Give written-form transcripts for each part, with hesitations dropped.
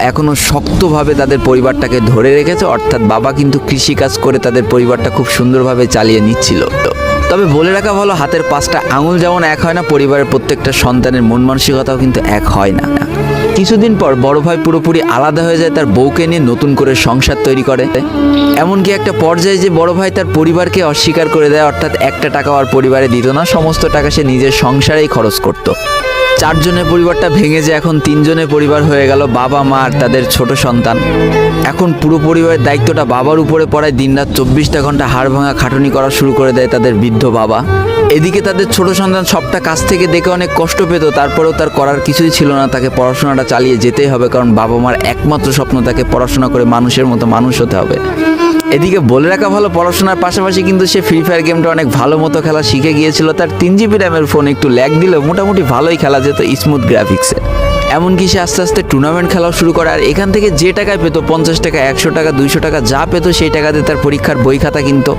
এখনো শক্তভাবে তাদের পরিবারটাকে ধরে রেখেছে, অর্থাৎ বাবা কিন্তু কৃষিকাজ করে তাদের পরিবারটা খুব সুন্দরভাবে চালিয়ে নিচ্ছিল। তবে বলে রাখা ভালো, হাতের 5টা আঙুল যেমন এক হয় না, পরিবারের প্রত্যেকটা সন্তানের মন মানসিকতাও কিন্তু এক হয় না। কিছুদিন পর বড় ভাই পুরোপুরি আলাদা হয়ে যায়, তার বউকে নিয়ে নতুন করে সংসার তৈরি করে। এমনকি একটা পর্যায়ে যে বড় ভাই তার পরিবারকে অস্বীকার করে দেয়, অর্থাৎ একটা টাকাও আর পরিবারে দিত না, সমস্ত টাকা সে নিজের সংসারেই খরচ করত। 4 জনের পরিবারটা ভেঙে যায় এখন 3 জনের পরিবার হয়ে গেল, বাবা মা আর তাদের ছোট সন্তান। এখন পুরো পরিবারের দায়িত্বটা বাবার উপরে পড়ায়, দিনরাত 24টা ঘন্টা হাড় ভাঙা খাটুনি করা শুরু করে দেয় তাদের বৃদ্ধ বাবা। এদিকে তাদের ছোট সন্তান সবটা কাছ থেকে দেখে অনেক কষ্ট পেত, তারপরেও তার করার কিছুই ছিল না, তাকে পড়াশোনাটা চালিয়ে যেতেই হবে, কারণ বাবা মার একমাত্র স্বপ্ন তাকে পড়াশোনা করে মানুষের মতো মানুষ হতে হবে। এদিকে বলে রাখা ভালো, পড়াশোনার পাশাপাশি কিন্তু সে ফ্রি ফায়ার গেমটা অনেক ভালো মতো খেলা শিখে গিয়েছিল। তার 3 জিবি র্যামের ফোন একটু ল্যাগ দিলেও মোটামুটি ভালোই খেলা যেত স্মুথ গ্রাফিক্সে। এমনকি সে আস্তে আস্তে টুর্নামেন্ট খেলাও শুরু করে, আর এখান থেকে যে টাকায় পেতো 50 টাকা 100 টাকা 200 টাকা যা পেতো সেই টাকাতে তার পরীক্ষার বই খাতা কিনতো,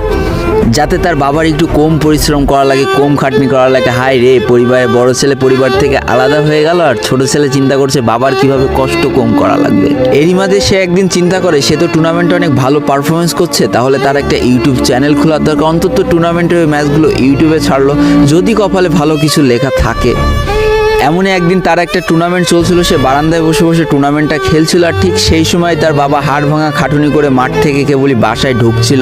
যাতে তার বাবার একটু কম পরিশ্রম করা লাগে, কম খাটনি করা লাগে। হাই রে, পরিবারে বড় ছেলে পরিবার থেকে আলাদা হয়ে গেল, আর ছোট ছেলে চিন্তা করছে বাবার কিভাবে কষ্ট কম করা লাগবে। এরই মাঝে সে একদিন চিন্তা করে, সে তো টুর্নামেন্টে অনেক ভালো পারফরমেন্স করছে, তাহলে তার একটা ইউটিউব চ্যানেল খোলার দরকার, অন্তত টুর্নামেন্টের ওই ম্যাচগুলো ইউটিউবে ছাড়লো, যদি কপালে ভালো কিছু লেখা থাকে। এমনই একদিন তার একটা টুর্নামেন্ট চলছিল, সে বারান্দায় বসে বসে টুর্নামেন্টটা খেলছিল, আর ঠিক সেই সময় তার বাবা হাড় ভাঙা খাটুনি করে মাঠ থেকে কেবলই বাসায় ঢুকছিল।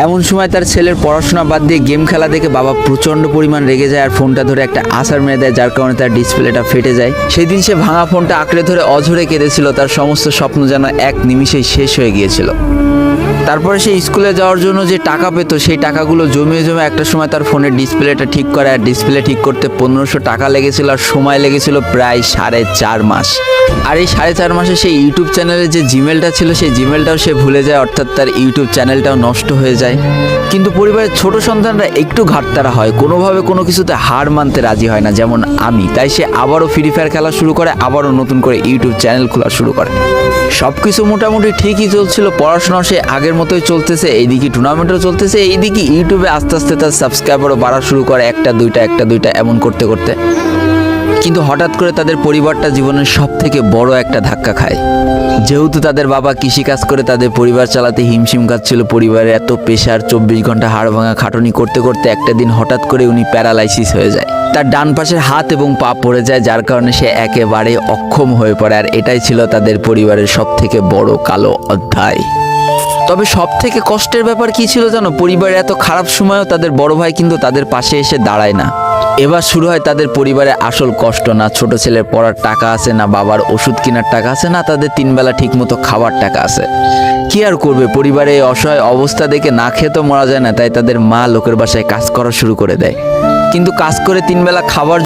এমন সময় তার ছেলের পড়াশোনা বাদ দিয়ে গেম খেলা দেখে বাবা প্রচণ্ড পরিমাণ রেগে যায়, আর ফোনটা ধরে একটা আছাড় মেরে দেয়, যার কারণে তার ডিসপ্লেটা ফেটে যায়। সেই দিন সে ভাঙা ফোনটা আঁকড়ে ধরে অঝরে কেঁদেছিল, তার সমস্ত স্বপ্ন যেন এক নিমিষেই শেষ হয়ে গিয়েছিল। তারপরে সে স্কুলে যাওয়ার জন্য যে টাকা পেতো, সেই টাকাগুলো জমিয়ে জমে একটা সময় তার ফোনের ডিসপ্লেটা ঠিক করে, আর ডিসপ্লে ঠিক করতে 1500 টাকা লেগেছিল, আর সময় লেগেছিল প্রায় 4.5 মাস। আর এই 4.5 মাসে সেই ইউটিউব চ্যানেলের যে জিমেলটা ছিল, সেই জিমেলটাও সে ভুলে যায়, অর্থাৎ তার ইউটিউব চ্যানেলটাও নষ্ট হয়ে যায়। কিন্তু পরিবারের ছোট সন্তানরা একটু ঘাটতারা হয়, কোনোভাবে কোনো কিছুতে হার মানতে রাজি হয় না, যেমন আমি। তাই সে আবারও ফ্রি ফায়ার খেলা শুরু করে, আবারও নতুন করে ইউটিউব চ্যানেল খোলা শুরু করে। সব কিছু মোটামুটি ঠিকই চলছিল, পড়াশোনাও সে আগের মতোই চলতেছে, এইদিকে টুর্নামেন্টও চলতেছে, এইদিকে ইউটিউবে আস্তে আস্তে তার সাবস্ক্রাইবারও বাড়া শুরু করে, একটা দুইটা এমন করতে করতে। কিন্তু হঠাৎ করে তাদের পরিবারটা জীবনের সব থেকে বড় একটা ধাক্কা খায়। যেহেতু তাদের বাবা কৃষিকাজ করে তাদের পরিবার চালাতে হিমশিম খাচ্ছিল, পরিবারের এত প্রেশার, 24 ঘন্টা হাড় ভাঙা খাটুনি করতে করতে একটা দিন হঠাৎ করে উনি প্যারালাইসিস হয়ে যায়। তার ডান পাশের হাত এবং পা পড়ে যায়, যার কারণে সে একেবারে অক্ষম হয়ে পড়ে, আর এটাই ছিল তাদের পরিবারের সব থেকে বড় কালো অধ্যায়। তবে সব থেকে কষ্টের ব্যাপার কি ছিল জানো, পরিবারের এত খারাপ সময়ও তাদের বড় ভাই কিন্তু তাদের পাশে এসে দাঁড়ায় না। এবার শুরু হয় তাদের পরিবারে আসল কষ্ট, না ছোট ছেলের পড়ার টাকা আছে, না বাবার ওষুধ কেনার টাকা আছে, না তাদের 3 বেলা ঠিক মতো খাবার টাকা আছে। কি আর করবে, পরিবারে এই অসহায় অবস্থা দেখে না খেয়ে তো মরা যায় না, তাই তাদের মা লোকের বাসায় কাজ করা শুরু করে দেয়। কিন্তু কাজ করে 3 বেলা খাবার